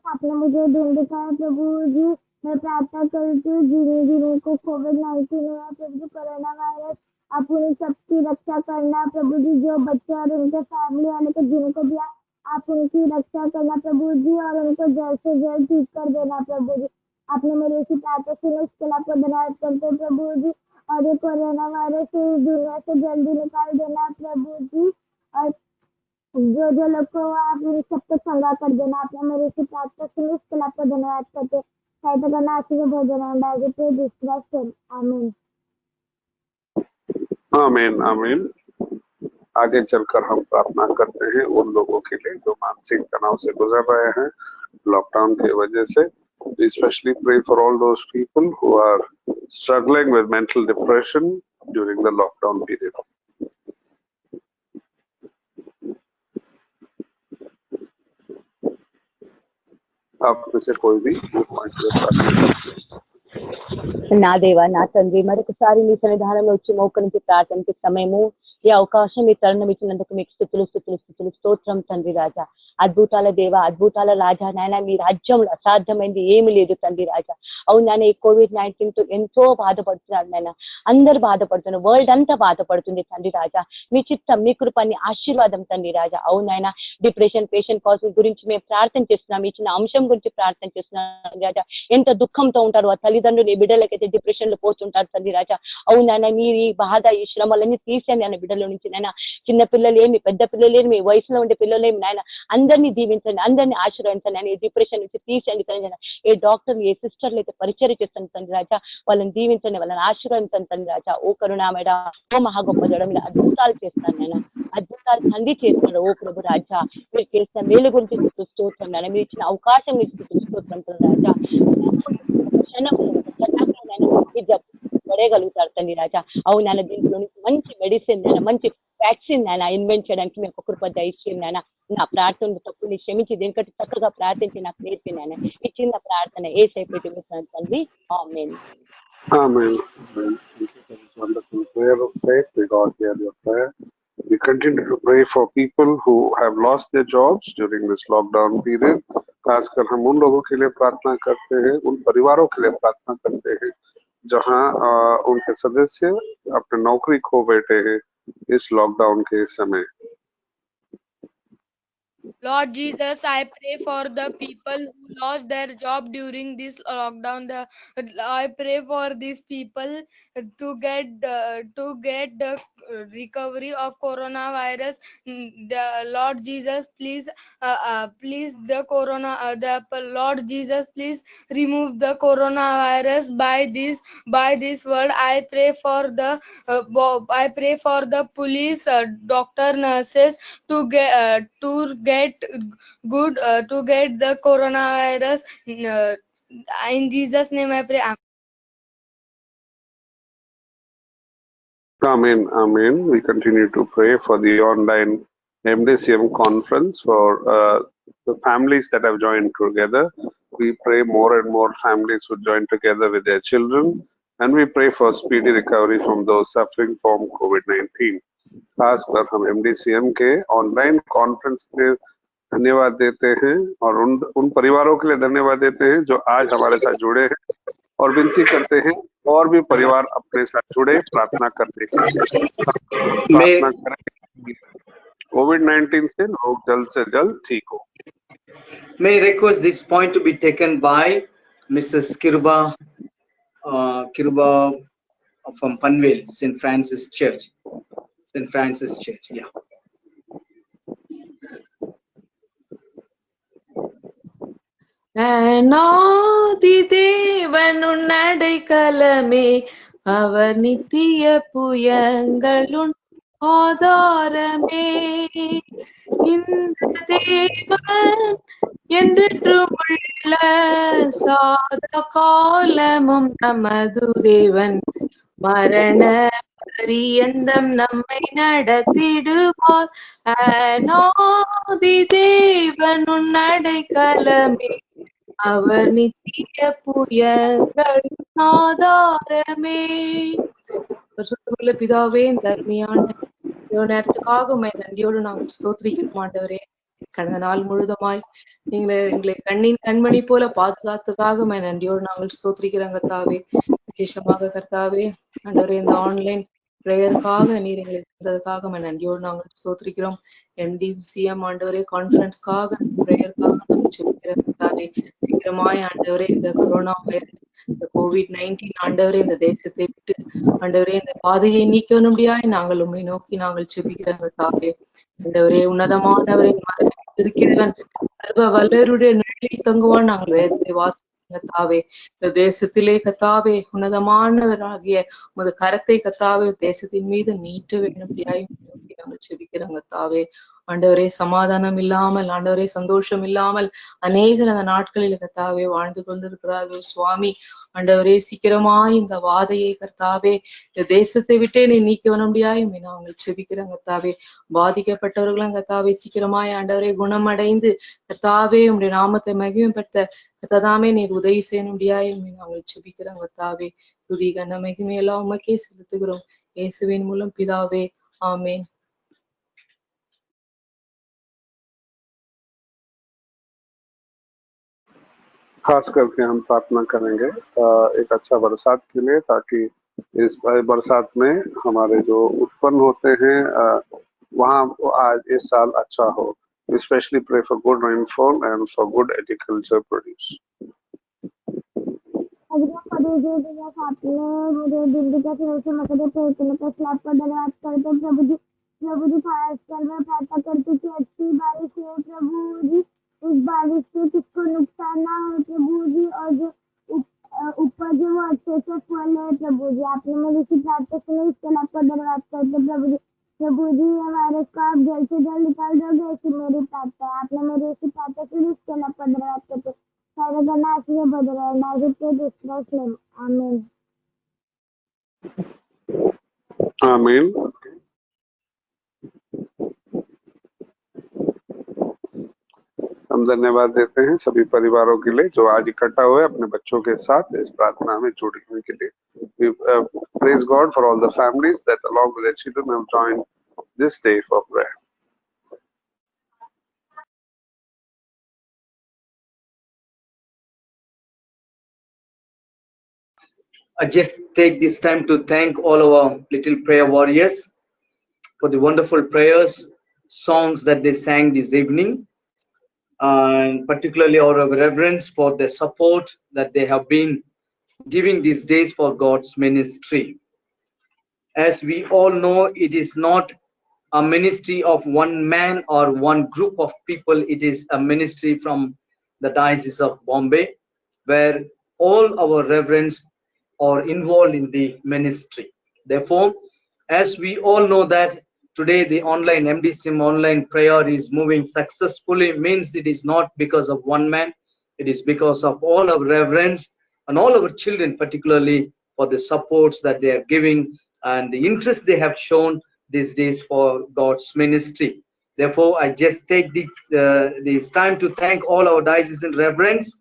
आपने मुझे दिन दिखाया प्रभु जी, मैं प्रार्थना करती हूँ जिन्हें को कोविड-19 हुआ प्रभु कोरोना वायरस, आप उन सबकी रक्षा करना प्रभु जी, जो बच्चे और उनके फैमिली वाले को जिनको दिया आप उनकी रक्षा करना प्रभु जी, और उनको जल्द से जल्द ठीक कर देना प्रभु जी। आपने मेरी इसी प्रार्थना सुनी, उसके लिए आपको धन्यवाद करते प्रभु जी, और ये कोरोना वायरस दुनिया से जल्दी निकाल देना प्रभु जी, और जो लोग को आप उन सबको चंगा कर देना। आपने मेरी इसी प्रार्थना सुनी, उसके लिए आपको धन्यवाद करते, सहायता करना आशीष भोजन डाल पे दूसरा से। आमीन आमीन आमीन। आगे चलकर हम प्रार्थना करते हैं उन लोगों के लिए जो मानसिक तनाव से गुजर रहे हैं लॉकडाउन की वजह से। We especially pray for all those people who are struggling with mental depression during the lockdown period. आप में से कोई भी నా దేవా నా తండ్రి మరొకసారి మీ సన్నిధానంలో వచ్చి మోకరించి ప్రార్థనకి సమయము ఈ అవకాశం ఈ తరుణం ఇచ్చినందుకు మీకు స్తుతులు స్తుతులు స్తుతులు స్తోత్రం తండ్రి రాజా, అద్భుతాల దేవ అద్భుతాల రాజా నాయన, మీ రాజ్యంలో అసాధ్యమైంది ఏమి లేదు తండ్రి రాజా. అవును నాయన, ఈ కోవిడ్-19 తో ఎంతో బాధపడుతున్నారు నాయన, అందరు బాధపడుతున్నారు, వరల్డ్ అంతా బాధపడుతుంది తండ్రి రాజా. మీ చిత్తం మీ కృపని ఆశీర్వాదం తండ్రి రాజా. అవును నాయన, డిప్రెషన్ పేషెంట్ కాల్స్ గురించి మేము ప్రార్థన చేస్తున్నాం, ఇచ్చిన అంశం గురించి ప్రార్థన చేస్తున్నాం రాజా. ఎంత దుఃఖంతో ఉంటారు ఆ తల్లిదండ్రులు, ఈ బిడ్డలకైతే డిప్రెషన్ లో పోతుంటారు తండ్రి రాజా. అవును నాయన, మీరు ఈ బాధ ఈ శ్రమలన్నీ తీసేయండి ఆయన బిడ్డల నుంచి నాయన. చిన్న పిల్లలు ఏమి, పెద్ద పిల్లలు ఏమి, వయసులో ఉండే పిల్లలు ఏమి నాయన, అందరినీ దీవించండి, అందరినీ ఆశీర్వదించండి ఆయన. ఈ డిప్రెషన్ నుంచి తీసేయండి తండ్రి. ఏ డాక్టర్లు ఏ సిస్టర్లు అయితే పరిచయం చేస్తాను తండ్రి రాజా, వాళ్ళని దీవించండి, వాళ్ళని ఆశీర్వదించండి తండ్రి రాజా. ఓ కరుణామేడ, ఓ మహా గొప్ప జడ మీద అద్భుతాలు చేస్తాను నాయన, అద్భుతాలు తండ్రి చేస్తున్నాడు. ఓ ప్రభు రాజా, మీరు చేసిన మేలు గురించి స్తోత్రం నాయన, మీరు ఇచ్చిన అవకాశం స్తోత్రం రాజా. పడేయగలుగుతారు తండ్రి రాజా. అవును నాన్న, దీంట్లో నుంచి మంచి మెడిసిన్ నాయన, మంచి వ్యాక్సిన్ నాయన ఇన్వెంట్ చేయడానికి మేము ఒక కృప దయచేయండి నాయన. నా ప్రార్థన తప్పుని క్షమించి దీనికంటే చక్కగా ప్రార్థించి నాకు నేర్పి నాయన. ఈ చిన్న ప్రార్థన యేసయ్య తండ్రి. ఆమేన్. Amen. Wonderful prayer of faith. We God hear your prayer. We continue to pray for people who have lost their jobs during this lockdown period. खासकर हम उन लोगों के लिए प्रार्थना करते हैं, उन परिवारों के लिए प्रार्थना करते हैं जहां उनके सदस्य अपनी नौकरी खो बैठे हैं इस लॉकडाउन के समय। Lord Jesus, I pray for the people who lost their job during this lockdown. I pray for these people to get the recovery of coronavirus. Lord Jesus, please, please the Lord Jesus, please remove the coronavirus by this world. I pray for the police, doctor, nurses to get the coronavirus. In Jesus' name I pray. Amen. Amen. We continue to pray for the online MDCM conference for the families that have joined together. We pray more and more families would join together with their children, and we pray for speedy recovery from those suffering from COVID-19. खासकर हम MDCM के online conference के लिए धन्यवाद देते हैं और उन परिवारों के लिए धन्यवाद देते हैं जो आज हमारे साथ जुड़े हैं और विनती करते हैं और भी परिवार अपने साथ जुड़े प्रार्थना करने के लिए। प्रार्थना करें कोविड-19 से लोग जल्द से जल्द ठीक हो। May I request this point to be taken by Mrs. Kiruba from Panvel, St. Francis Church. St. Francis Church, yeah. அநாதி தேவனுன் அடைக்கலமே அவர் நித்திய புயங்களுன் ஆதாரமே இந்த தேவன் என்றென்றும் உள்ள சாத காலமும் நமது தேவன் மரண பரியந்தம் நம்மை நடத்திடுவார் அநாதி தேவனுன் அடைக்கலமே அவர் நித்திய புயங்களின் ஆதாரமே. பரிசுத்தமுள்ள பிதாவே, இந்த அருமையான நேரத்துக்காக உம்மை நன்றியோடு நாங்கள் ஸ்தோத்திரிக்கிறோம் ஆண்டவரே. கடந்த நாள் முழுதுமாய் எங்களை கண்மணி போல பாதுகாத்ததுக்காக உம்மை நன்றியோடு நாங்கள் ஸ்தோத்திரிக்கிறோம் கர்த்தாவே. விசேஷமாக கர்த்தாவே ஆண்டவரே, இந்த ஆன்லைன் பிரேயருக்காக நீர் எங்களை தந்ததுக்காக உம்மை நன்றியோடு நாங்கள் ஸ்தோத்திரிக்கிறோம். MDCM ஆண்டவரே கான்ஃபரன்ஸ்க்காக பிரேயருக்காக நாங்கள் ஜெபிக்கிறோம் கர்த்தாவே. சீக்கிரமாய் ஆண்டவரே இந்த கொரோனா வைரஸ், இந்த COVID-19 ஆண்டவரே இந்த தேசத்தை விட்டு ஆண்டவரே இந்த பாதையை நீக்கணும்படியாய் நாங்கள் உம்மை நோக்கி நாங்கள் ஜெபிக்கிறோம் கர்த்தாவே. ஆண்டவரே உன்னதமானவரை இருக்கிறவன் சர்வ வல்லருடைய நிழலில் தங்குவான் நாங்கள் வேதத்தை வாசிக்கிறோம் கர்த்தாவே. இந்த தேசத்திலே கர்த்தாவே உன்னதமானவராகிய உமது கரத்தை கர்த்தாவே தேசத்தின் மீது நீட்ட வேண்டும்படியாய் நோக்கி நாங்கள் ஜெபிக்கிறோம் கர்த்தாவே. ஆண்டவரே சமாதானம் இல்லாமல் ஆண்டவரே சந்தோஷம் இல்லாமல் அநேகர் அந்த நாட்களில் கர்த்தாவே வாழ்ந்து கொண்டிருக்கிறார்கள் சுவாமி. ஆண்டவரே சீக்கிரமாய் இந்த வாதையை கர்த்தாவே இந்த தேசத்தை விட்டே நீ நீக்க வேண்டும்படியாய் நாங்கள் ஜெபிக்கிறோம் கர்த்தாவே. பாதிக்கப்பட்டவர்களும் கர்த்தாவே சீக்கிரமாய் ஆண்டவரே குணமடைந்து கர்த்தாவே உம்முடைய நாமத்தை மகிமைப்படுத்த கர்த்தாவே நீர் உதவி செய்யணும்படியாய் நாங்கள் ஜெபிக்கிறோம் கர்த்தாவே. துதி கன மகிமையெல்லாம் உமக்கே செலுத்துகிறோம் இயேசுவின் மூலம் பிதாவே, ஆமென். खास करके हम प्रार्थना करेंगे एक अच्छा बरसात के लिए, ताकि इस बरसात में हमारे जो उत्पन्न होते हैं वहाँ आज इस साल अच्छा हो. Especially pray for good rainfall and for good agriculture produce. मुझे दिल्ली का फिर से मतलब प्रयत्न का स्लैब पर धन्यवाद करते प्रभु जी खासकर मैं प्रार्थना करती कि अच्छी बारिश हो प्रभु जी. इस बारिश से किसको नुकसान ना हो प्रभु जी, और जो उपज है वो अच्छे से फल है प्रभु जी. आपने मेरी इसी प्रार्थना सुनी, इसके लिए आपका धन्यवाद करते प्रभु जी. प्रभु जी ये वायरस को आप जल्द से जल्द निकाल दोगे ऐसी मेरी प्रार्थना है. आपने मेरी इसी प्रार्थना सुनी, इसके लिए आपका धन्यवाद करते. सारे करना आशीष बदल रहा है नाजुक के दूसरा स्लेम. आमीन. आमीन. हम धन्यवाद देते हैं सभी परिवारों के लिए जो आज इकट्ठा हुए अपने बच्चों के साथ इस प्रार्थना में जुड़ने के लिए. We praise God for all the families that along with their children have joined this day for prayer. I just take this time to thank all our little prayer warriors for the wonderful prayers, songs that they sang this evening, and particularly our reverends for the support that they have been giving these days for God's ministry. As we all know, it is not a ministry of one man or one group of people. It is a ministry from the Diocese of Bombay, where all our reverends are involved in the ministry. Therefore, as we all know that today the online MDCM online prayer is moving successfully, means it is not because of one man, it is because of all our reverends and all our children, particularly for the supports that they are giving and the interest they have shown these days for God's ministry. Therefore, I just take this time to thank all our diocesan reverends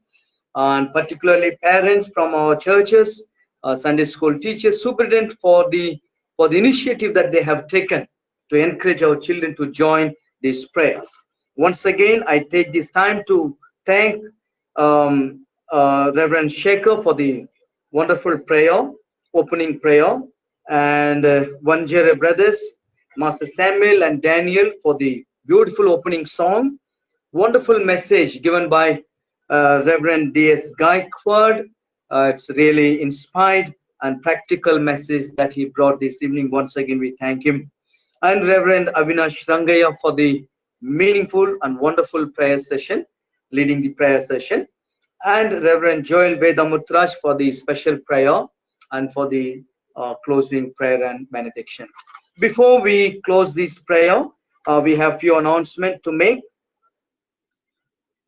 and particularly parents from our churches, Sunday school teachers, superintendent for the initiative that they have taken to encourage our children to join these prayers. Once again, I take this time to thank Reverend Shaker for the wonderful prayer, opening prayer, and Vanjere brothers, Master Samuel and Daniel for the beautiful opening song. Wonderful message given by Reverend D.S. Gaikwad. It's really inspired and practical message that he brought this evening. Once again, we thank him. And Reverend Avinash Rangaya for the meaningful and wonderful prayer session, leading the prayer session. And Reverend Joel Vedamutraj for the special prayer and for the closing prayer and benediction. Before we close this prayer, we have few announcements to make.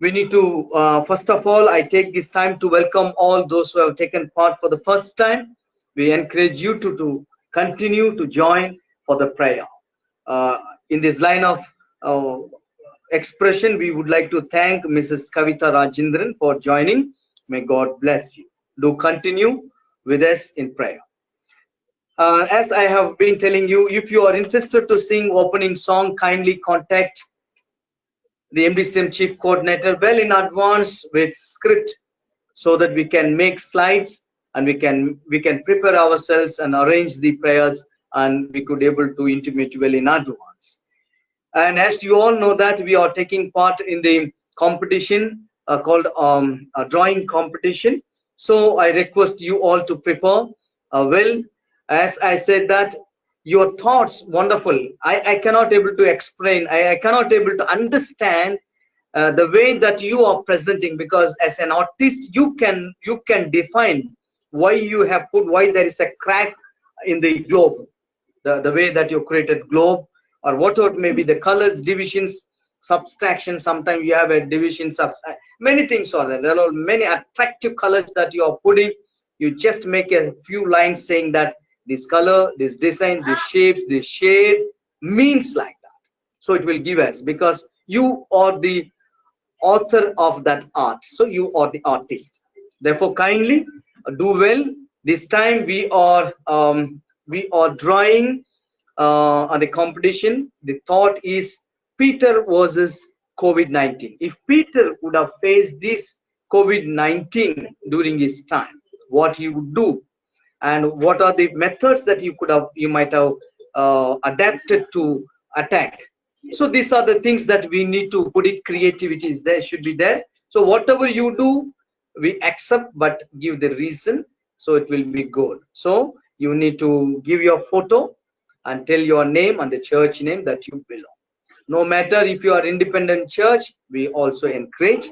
We need to, first of all, I take this time to welcome all those who have taken part for the first time. We encourage you to continue to join for the prayer. In this line of expression, we would like to thank Mrs. Kavita Rajendran for joining. May God bless you. Do continue with us in prayer. As I have been telling you, if you are interested to sing opening song, kindly contact the MDCM Chief Coordinator well in advance with script, so that we can make slides and we can prepare ourselves and arrange the prayers, and we could able to intimate well in advance. And as you all know that we are taking part in the competition called a drawing competition. So I request you all to prepare well. As I said that your thoughts wonderful. I cannot able to explain. I cannot able to understand the way that you are presenting, because as an artist you can define why you have put, why there is a crack in the globe, the way that you created globe, or whatever may be the colors, divisions, subtraction. Sometimes you have a division, many things are there. There are many attractive colors that you are putting. You just make a few lines saying that this color, this design, this shapes, this shade means like that. So it will give us, because you are the author of that art, so you are the artist. Therefore kindly do well. This time we are drawing on the competition. The thought is Peter versus COVID-19. If Peter would have faced this COVID-19 during his time, what he would do, and what are the methods that you might have adapted to attack. So these are the things that we need to put it. Creativity is there, should be there. So whatever you do, we accept, but give the reason, so it will be good. So you need to give your photo and tell your name and the church name that you belong. No matter if you are independent church, we also encourage.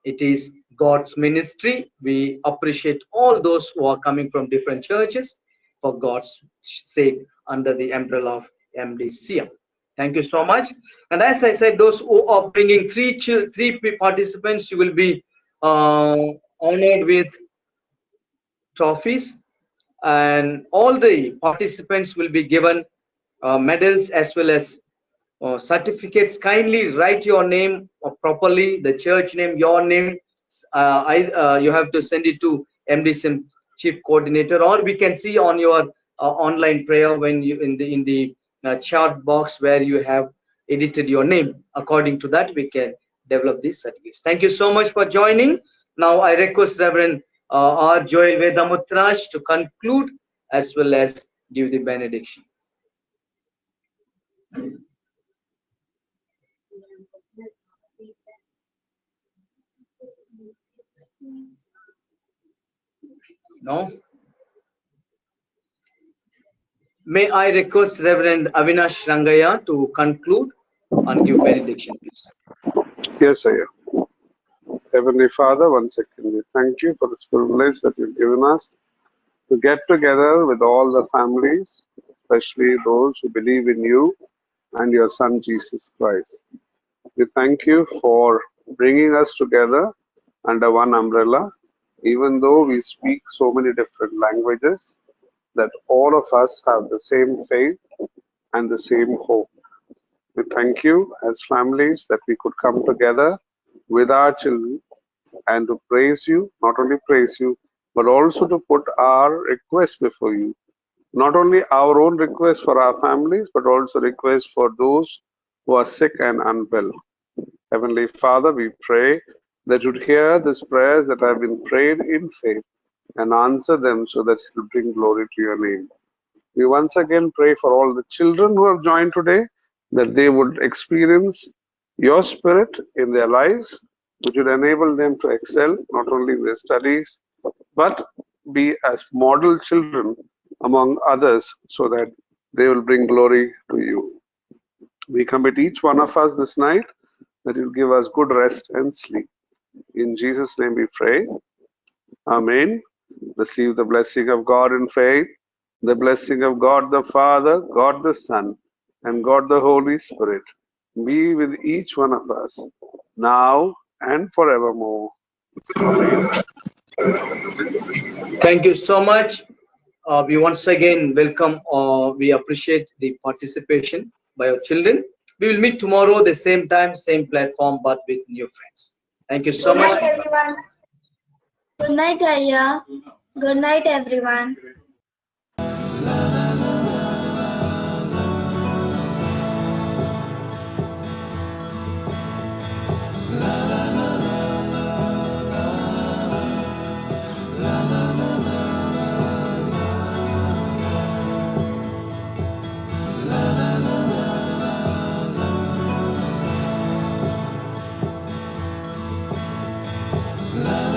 It is God's ministry. We appreciate all those who are coming from different churches for God's sake under the umbrella of MDCM. Thank you so much. And as I said, those who are bringing three participants, you will be honored with trophies, and all the participants will be given medals as well as certificates. Kindly write your name properly, the church name, your name. You have to send it to MDCM Chief Coordinator, or we can see on your online prayer when you in the chat box where you have edited your name. According to that, we can develop these certificates. Thank you so much for joining. Now I request Reverend R. Joel Vedamutraj to conclude as well as give the benediction. No? May I request Reverend Avinash Rangaya to conclude and give benediction, please. Yes, sir. Heavenly Father, once again, we thank you for this privilege that you've given us to get together with all the families, especially those who believe in you and your Son, Jesus Christ. We thank you for bringing us together under one umbrella, even though we speak so many different languages, that all of us have the same faith and the same hope. We thank you as families that we could come together with our children and to praise you, not only praise you, but also to put our requests before you. Not only our own requests for our families, but also requests for those who are sick and unwell. Heavenly Father, we pray that you'd hear these prayers that have been prayed in faith, and answer them so that it will bring glory to your name. We once again pray for all the children who have joined today, that they would experience your spirit in their lives, which would enable them to excel not only in their studies, but be as model children among others so that they will bring glory to you. We commit each one of us this night that you'll give us good rest and sleep. In Jesus' name we pray. Amen. Receive the blessing of God in faith, the blessing of God the Father, God the Son, and God the Holy Spirit be with each one of us now and forevermore. Amen. Thank you so much. We once again welcome, we appreciate the participation by our children. We will meet tomorrow, the same time, same platform, but with new friends. Thank you so Good much. night, everyone. Good night, Aya. Good night, everyone. La